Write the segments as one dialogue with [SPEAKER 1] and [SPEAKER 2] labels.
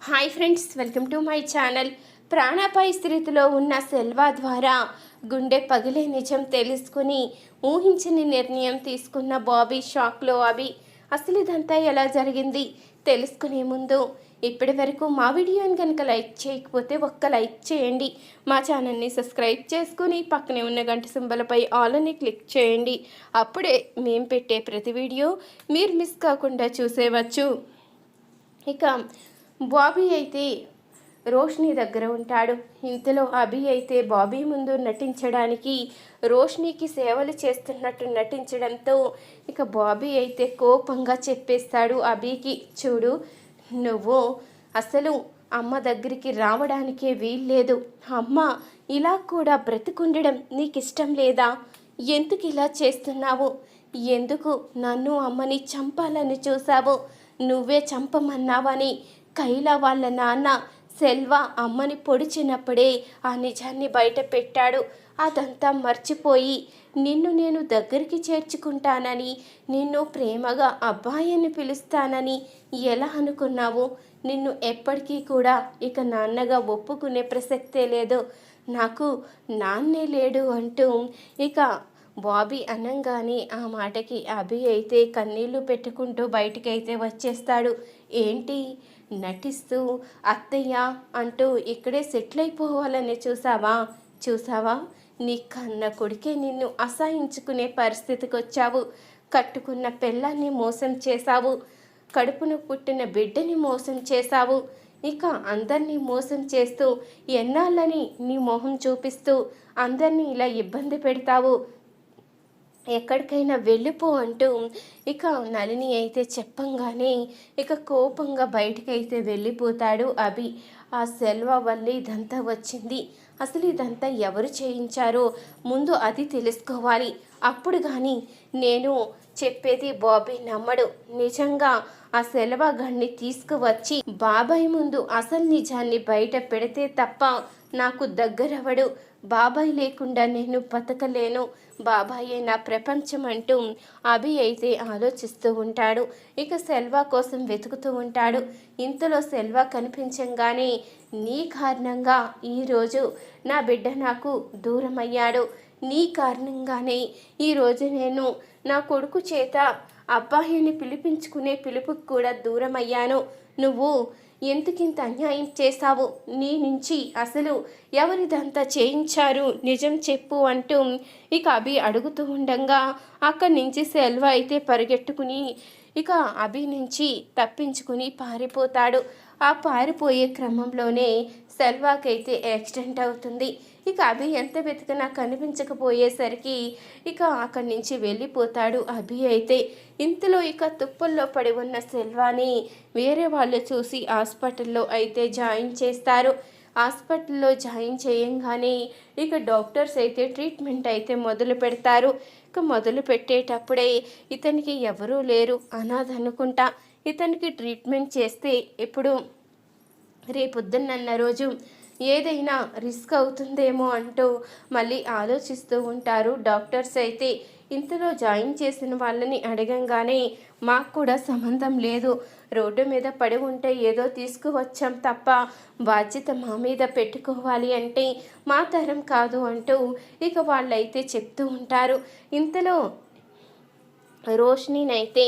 [SPEAKER 1] Hi friends, welcome to my channel. ప్రాణాపాయ స్థితిలో ఉన్న సెల్వా ద్వారా గుండె పగిలే నిజం తెలుసుకుని ఊహించని నిర్ణయం తీసుకున్న బాబీ షాక్లో అభి. అసలు ఇదంతా ఎలా జరిగింది తెలుసుకునే ముందు ఇప్పటి వరకు మా వీడియోని కనుక లైక్ చేయకపోతే ఒక్క లైక్ చేయండి. మా ఛానల్ని సబ్స్క్రైబ్ చేసుకుని పక్కనే ఉన్న గంట సింబలపై ఆల్ అని క్లిక్ చేయండి. అప్పుడే మేము పెట్టే ప్రతి వీడియో మీరు మిస్ కాకుండా చూసేవచ్చు. ఇక బాబీ అయితే రోష్ని దగ్గర ఉంటాడు. ఇంతలో అభి అయితే బాబీ ముందు నటించడానికి రోష్నికి సేవలు చేస్తున్నట్టు నటించడంతో ఇక బాబీ అయితే కోపంగా చెప్పేస్తాడు అభికి, చూడు నువ్వు అసలు అమ్మ దగ్గరికి రావడానికే వీల్లేదు. అమ్మ ఇలా కూడా బ్రతికుండడం నీకు ఇష్టం లేదా? ఎందుకు ఇలా చేస్తున్నావు? ఎందుకు నన్ను అమ్మని చంపాలని చూసావు? నువ్వే చంపమన్నావని కైలా వాళ్ళ నాన్న సెల్వ అమ్మని పొడిచినప్పుడే ఆ నిజాన్ని బయట పెట్టాడు. అదంతా మర్చిపోయి నిన్ను నేను దగ్గరికి చేర్చుకుంటానని, నిన్ను ప్రేమగా అబ్బాయి అని పిలుస్తానని ఎలా అనుకున్నావు? నిన్ను ఎప్పటికీ కూడా ఇక నాన్నగా ఒప్పుకునే ప్రసక్తే లేదు. నాకు నాన్నే లేడు అంటూ ఇక బాబీ అనంగానే ఆ మాటకి అభి అయితే కన్నీళ్లు పెట్టుకుంటూ బయటికైతే వచ్చేస్తాడు. ఏంటి నటిస్తూ అత్తయ్య అంటూ ఇక్కడే సెటిల్ అయిపోవాలని చూసావా? నీ కన్న కొడుకే నిన్ను అసహించుకునే పరిస్థితికి వచ్చావు. కట్టుకున్న పెళ్ళాన్ని మోసం చేశావు. కడుపును పుట్టిన బిడ్డని మోసం చేశావు. ఇక అందరినీ మోసం చేస్తూ ఎన్నాళ్ళని నీ మొహం చూపిస్తూ అందరినీ ఇలా ఇబ్బంది పెడతావు. ఎక్కడికైనా వెళ్ళిపో అంటూ ఇక నళిని అయితే చెప్పంగానే ఇక కోపంగా బయటకైతే వెళ్ళిపోతాడు అభి. ఆ సెల్వ వల్ల ఇదంతా వచ్చింది. అసలు ఇదంతా ఎవరు చేయించారో ముందు అది తెలుసుకోవాలి. అప్పుడు కానీ నేను చెప్పేది బాబీ నమ్మడు. నిజంగా ఆ సెలవ గడిని తీసుకువచ్చి బాబాయ్ ముందు అసలు నిజాన్ని బయట పెడితే తప్ప నాకు దగ్గరవడు. బాబాయ్ లేకుండా నేను బతకలేను. బాబాయే నా ప్రపంచం అంటూ అభి అయితే ఆలోచిస్తూ ఉంటాడు. ఇక సెల్వా కోసం వెతుకుతూ ఉంటాడు. ఇంతలో సెల్వా కనిపించంగానే నీ కారణంగా ఈరోజు నా బిడ్డ నాకు దూరమయ్యాడు. నీ కారణంగానే ఈరోజు నేను నా కొడుకు చేత అబ్బాయిని పిలిపించుకునే పిలుపుకు కూడా దూరమయ్యాను. నువ్వు ఎందుకింత అన్యాయం చేశావు? నీ నుంచి అసలు ఎవరిదంతా చేయించారు నిజం చెప్పు అంటూ ఇక అభి అడుగుతూ ఉండగా అక్కడి నుంచి సెల్వ అయితే పరిగెట్టుకుని ఇక అభి నుంచి తప్పించుకుని పారిపోతాడు. ఆ పారిపోయే క్రమంలోనే సెల్వాకైతే యాక్సిడెంట్ అవుతుంది. ఇక అభి ఎంత వెతికినా కనిపించకపోయేసరికి ఇక అక్కడి నుంచి వెళ్ళిపోతాడు అభి అయితే. ఇంతలో ఇక తుప్పల్లో పడి ఉన్న సెల్వాని వేరే వాళ్ళు చూసి హాస్పిటల్లో అయితే జాయిన్ చేస్తారు. హాస్పిటల్లో జాయిన్ చేయంగానే ఇక డాక్టర్స్ అయితే ట్రీట్మెంట్ అయితే మొదలు పెడతారు. ఇక మొదలు పెట్టేటప్పుడే ఇతనికి ఎవరూ లేరు, అనాథ అనుకుంటా. ఇతనికి ట్రీట్మెంట్ చేస్తే ఇప్పుడు రేపొద్దున్న రోజు ఏదైనా రిస్క్ అవుతుందేమో అంటూ మళ్ళీ ఆలోచిస్తూ ఉంటారు డాక్టర్స్ అయితే. ఇంతలో జాయిన్ చేసిన వాళ్ళని అడగంగానే మాకు కూడా సంబంధం లేదు, రోడ్డు మీద పడి ఉంటే ఏదో తీసుకువచ్చాం తప్ప బాధ్యత మా మీద పెట్టుకోవాలి అంటే మా తరం కాదు అంటూ ఇక వాళ్ళైతే చెప్తూ ఉంటారు. ఇంతలో రోషినినైతే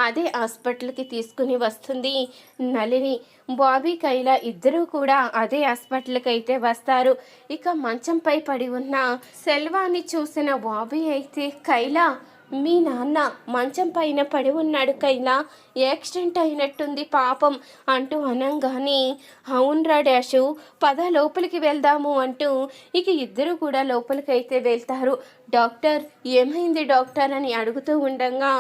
[SPEAKER 1] అదే హాస్పిటల్కి తీసుకుని వస్తుంది నళిని. బాబీ కైలా ఇద్దరూ కూడా అదే హాస్పిటల్కి అయితే వస్తారు. ఇక మంచంపై పడి ఉన్న సెల్వాని చూసిన బాబీ అయితే కైలా మీ నాన్న మంచం పైన పడి ఉన్నాడు కైలా, యాక్సిడెంట్ అయినట్టుంది పాపం అంటూ అనంగానే అవునరా డాషు పద లోపలికి వెళ్దాము అంటూ ఇక ఇద్దరు కూడా లోపలికి అయితే వెళ్తారు. డాక్టర్ ఏమైంది డాక్టర్ అని అడుగుతూ ఉండగా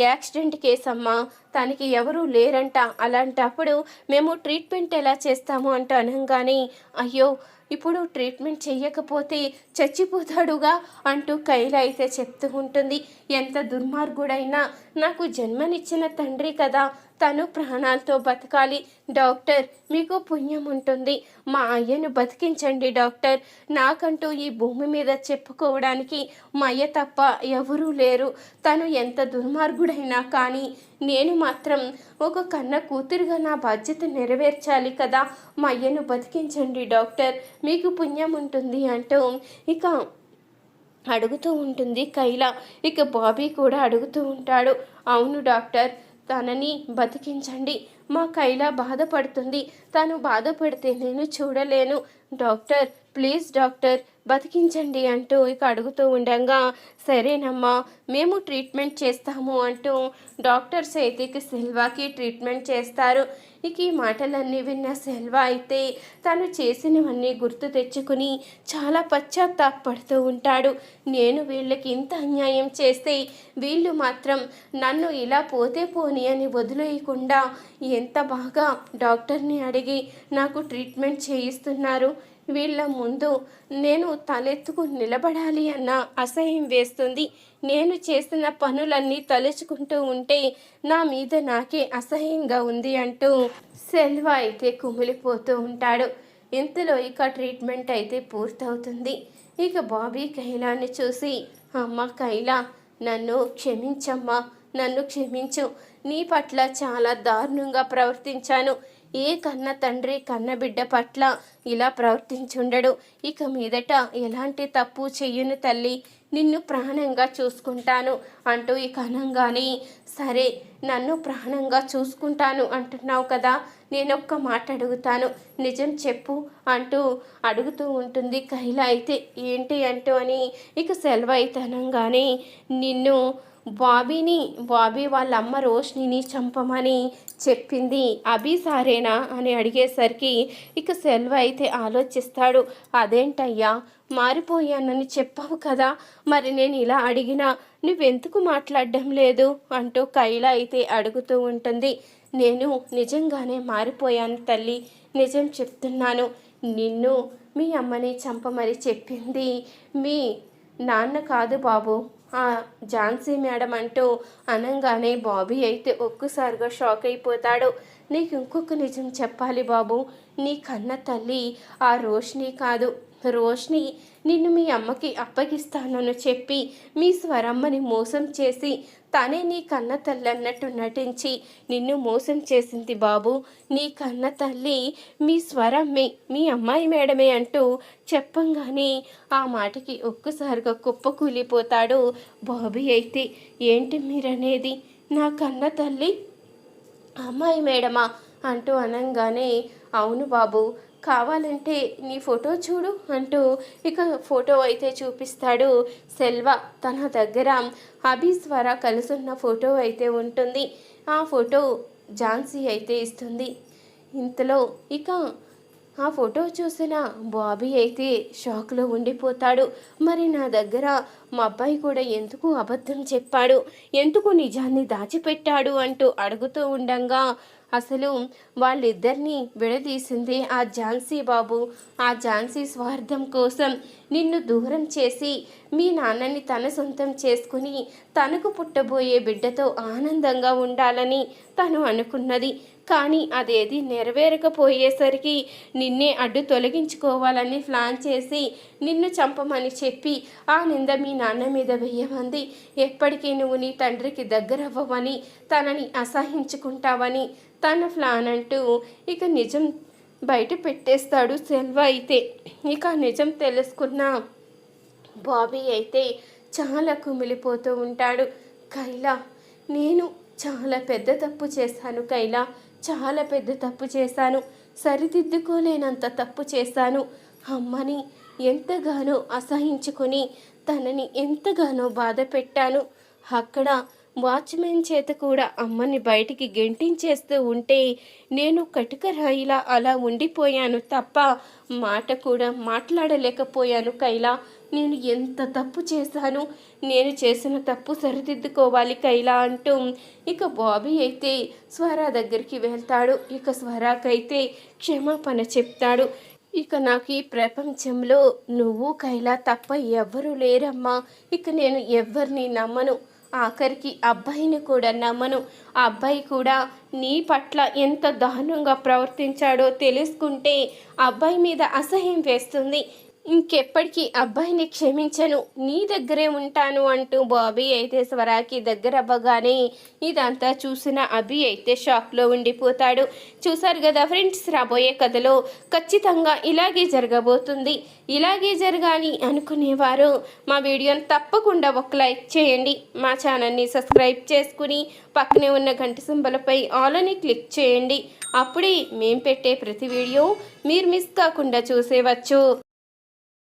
[SPEAKER 1] యాక్సిడెంట్ కేసమ్మా, తనకి ఎవరూ లేరంట, అలాంటప్పుడు మేము ట్రీట్మెంట్ ఎలా చేస్తాము అంటూ అనగానే అయ్యో ఇప్పుడు ట్రీట్మెంట్ చెయ్యకపోతే చచ్చిపోతాడుగా అంటూ కైలా అయితే చెప్తూ ఉంటుంది. ఎంత దుర్మార్గుడైనా నాకు జన్మనిచ్చిన తండ్రి కదా, తను ప్రాణాలతో బతకాలి. డాక్టర్, మీకు పుణ్యం ఉంటుంది, మా అయ్యను బతికించండి డాక్టర్. నాకంటూ ఈ భూమి మీద చెప్పుకోవడానికి మా అయ్య తప్ప ఎవరూ లేరు. తను ఎంత దుర్మార్గుడైనా కానీ నేను మాత్రం ఒక కన్న కూతురుగా నా బాధ్యత నెరవేర్చాలి కదా. మా అయ్యను బతికించండి డాక్టర్, మీకు పుణ్యం ఉంటుంది అంటూ ఇక అడుగుతూ ఉంటుంది కైల. ఇక బాబీ కూడా అడుగుతూ ఉంటాడు, అవును డాక్టర్, తనని బతికించండి. మా కైల బాధపడుతుంది, తను బాధపడితే నేను చూడలేను. డాక్టర్, ప్లీజ్ డాక్టర్, బతికించండి అంటూ ఇక అడుగుతూ ఉండగా, సరేనమ్మా, మేము ట్రీట్మెంట్ చేస్తాము అంటూ డాక్టర్స్ అయితే ఇక సెల్వాకి ట్రీట్మెంట్ చేస్తారు. ఇక ఈ మాటలన్నీ విన్న సెల్వా అయితే తను చేసినవన్నీ గుర్తు తెచ్చుకుని చాలా పశ్చాత్తాపడుతూ ఉంటాడు. నేను వీళ్ళకి ఇంత అన్యాయం చేస్తే వీళ్ళు మాత్రం నన్ను ఇలా పోతే పోని అని వదిలేయకుండా ఎంత బాగా డాక్టర్ని అడిగి నాకు ట్రీట్మెంట్ చేయిస్తున్నారు. వీళ్ళ ముందు నేను తలెత్తుకు నిలబడాలి అన్న అసహ్యం వేస్తుంది. నేను చేసిన పనులన్నీ తలుచుకుంటూ ఉంటే నా మీద నాకే అసహ్యంగా ఉంది అంటూ సెల్వా అయితే కుమిలిపోతూ ఉంటాడు. ఇంతలో ఇక ట్రీట్మెంట్ అయితే పూర్తవుతుంది. ఇక బాబీ కైలాన్ని చూసి, అమ్మ కైలా, నన్ను క్షమించమ్మా, నన్ను క్షమించు. నీ పట్ల చాలా దారుణంగా ప్రవర్తించాను. ఏ కన్న తండ్రి కన్న బిడ్డ పట్ల ఇలా ప్రవర్తించుండడు. ఇక మీదట ఎలాంటి తప్పు చెయ్యను తల్లి, నిన్ను ప్రాణంగా చూసుకుంటాను అంటూ ఇక అనంగానే, సరే నన్ను ప్రాణంగా చూసుకుంటాను అంటున్నావు కదా, నేనొక్క మాట అడుగుతాను, నిజం చెప్పు అంటూ అడుగుతూ ఉంటుంది కైల. అయితే ఏంటి అంటూ అని ఇక సెలవు అయితే అనంగానే, నిన్ను బాబీ వాళ్ళ అమ్మ రోష్నిని చంపమని చెప్పింది అభి సారేనా అని అడిగేసరికి ఇక సెల్వ అయితే ఆలోచిస్తాడు. అదేంటయ్యా, మారిపోయానని చెప్పావు కదా, మరి నేను ఇలా అడిగినా నువ్వెందుకు మాట్లాడడం లేదు అంటూ కైల అయితే అడుగుతూ ఉంటుంది. నేను నిజంగానే మారిపోయాను తల్లి, నిజం చెప్తున్నాను. నిన్ను మీ అమ్మని చంపమని చెప్పింది మీ నాన్న కాదు బాబు, ఆ ఝాన్సీ మేడం అంటూ అనంగానే బాబీ అయితే ఒక్కసారిగా షాక్ అయిపోతాడు. నీకు ఇంకొక నిజం చెప్పాలి బాబు, నీ కన్న తల్లి ఆ రోష్ని కాదు. రోష్ని నిన్ను మీ అమ్మకి అప్పగిస్తానని చెప్పి మీ స్వరమ్మని మోసం చేసి తనే నీ కన్న తల్లి అన్నట్టు నటించి నిన్ను మోసం చేసింది బాబు. నీ కన్న తల్లి మీ స్వరమ్మే, మీ అమ్మాయి మేడమే అంటూ చెప్పంగానే ఆ మాటకి ఒక్కసారిగా కుప్పకూలిపోతాడు బాబీ అయితే. ఏంటి మీరనేది, నా కన్న తల్లి అమ్మాయి మేడమా అంటూ అనంగానే, అవును బాబు, కావాలంటే నీ ఫోటో చూడు అంటూ ఇక ఫోటో అయితే చూపిస్తాడు సెల్వ. తన దగ్గర అభిస్వర కలుసున్న ఫోటో అయితే ఉంటుంది. ఆ ఫోటో ఝాన్సీ అయితే ఇస్తుంది. ఇంతలో ఇక ఆ ఫోటో చూసిన బాబీ అయితే షాక్లో ఉండిపోతాడు. మరి నా దగ్గర మా అబ్బాయి కూడా ఎందుకు అబద్ధం చెప్పాడు, ఎందుకు నిజాన్ని దాచిపెట్టాడు అంటూ అడుగుతూ ఉండంగా, అసలు వాళ్ళిద్దరినీ విడదీసింది ఆ ఝాన్సీ బాబు. ఆ ఝాన్సీ స్వార్థం కోసం నిన్ను దూరం చేసి మీ నాన్నని తన సొంతం చేసుకుని తనకు పుట్టబోయే బిడ్డతో ఆనందంగా ఉండాలని తను అనుకున్నది. కానీ అదేది నెరవేరకపోయేసరికి నిన్నే అడ్డు తొలగించుకోవాలని ప్లాన్ చేసి నిన్ను చంపమని చెప్పి ఆ నింద మీ నాన్న మీద వేయమంది. ఎప్పటికీ నువ్వు నీ తండ్రికి దగ్గరవ్వవని, తనని అసహించుకుంటావని తన ప్లాన్ అంటూ ఇక నిజం బయట పెట్టేస్తాడు సెల్వ అయితే. ఇక నిజం తెలుసుకున్న బాబీ అయితే చాలా కుమిలిపోతూ ఉంటాడు. కైలా, నేను చాలా పెద్ద తప్పు చేశాను కైలా, చాలా పెద్ద తప్పు చేశాను, సరిదిద్దుకోలేనంత తప్పు చేశాను. అమ్మని ఎంతగానో అసహించుకొని తనని ఎంతగానో బాధ పెట్టాను. అక్కడ వాచ్మెన్ చేత కూడా అమ్మని బయటికి గెంటించేస్తూ ఉంటే నేను కటుకరాయిలా అలా ఉండిపోయాను తప్ప మాట కూడా మాట్లాడలేకపోయాను కైలా. నేను ఎంత తప్పు చేశాను, నేను చేసిన తప్పు సరిదిద్దుకోవాలి కైలా అంటూ ఇక బాబీ అయితే స్వర దగ్గరికి వెళ్తాడు. ఇక స్వరాకైతే క్షమాపణ చెప్తాడు. ఇక నాకు ఈ ప్రపంచంలో నువ్వు కైలా తప్ప ఎవ్వరూ లేరమ్మా, ఇక నేను ఎవ్వరిని నమ్మను ఆఖరికి అబ్బాయిని కూడా నమ్మను. ఆ అబ్బాయి కూడా నీ పట్ల ఎంత దారుణంగా ప్రవర్తించాడో తెలుసుకుంటే అబ్బాయి మీద అసహ్యం వేస్తుంది. ఇంకెప్పటికీ అబ్బాయిని క్షమించను, నీ దగ్గరే ఉంటాను అంటూ బాబీ అయితే స్వరాకి దగ్గర అవ్వగానే ఇదంతా చూసిన అభి అయితే షాక్లో ఉండిపోతాడు. చూసారు కదా ఫ్రెండ్స్, రాబోయే కథలో ఖచ్చితంగా ఇలాగే జరగబోతుంది. ఇలాగే జరగాలి అనుకునేవారు మా వీడియోని తప్పకుండా ఒక లైక్ చేయండి, మా ఛానల్ని సబ్స్క్రైబ్ చేసుకుని పక్కనే ఉన్న గంట సింబలపై ఆల్ అని క్లిక్ చేయండి. అప్పుడే మేము పెట్టే ప్రతి వీడియో మీరు మిస్ కాకుండా చూసేవచ్చు.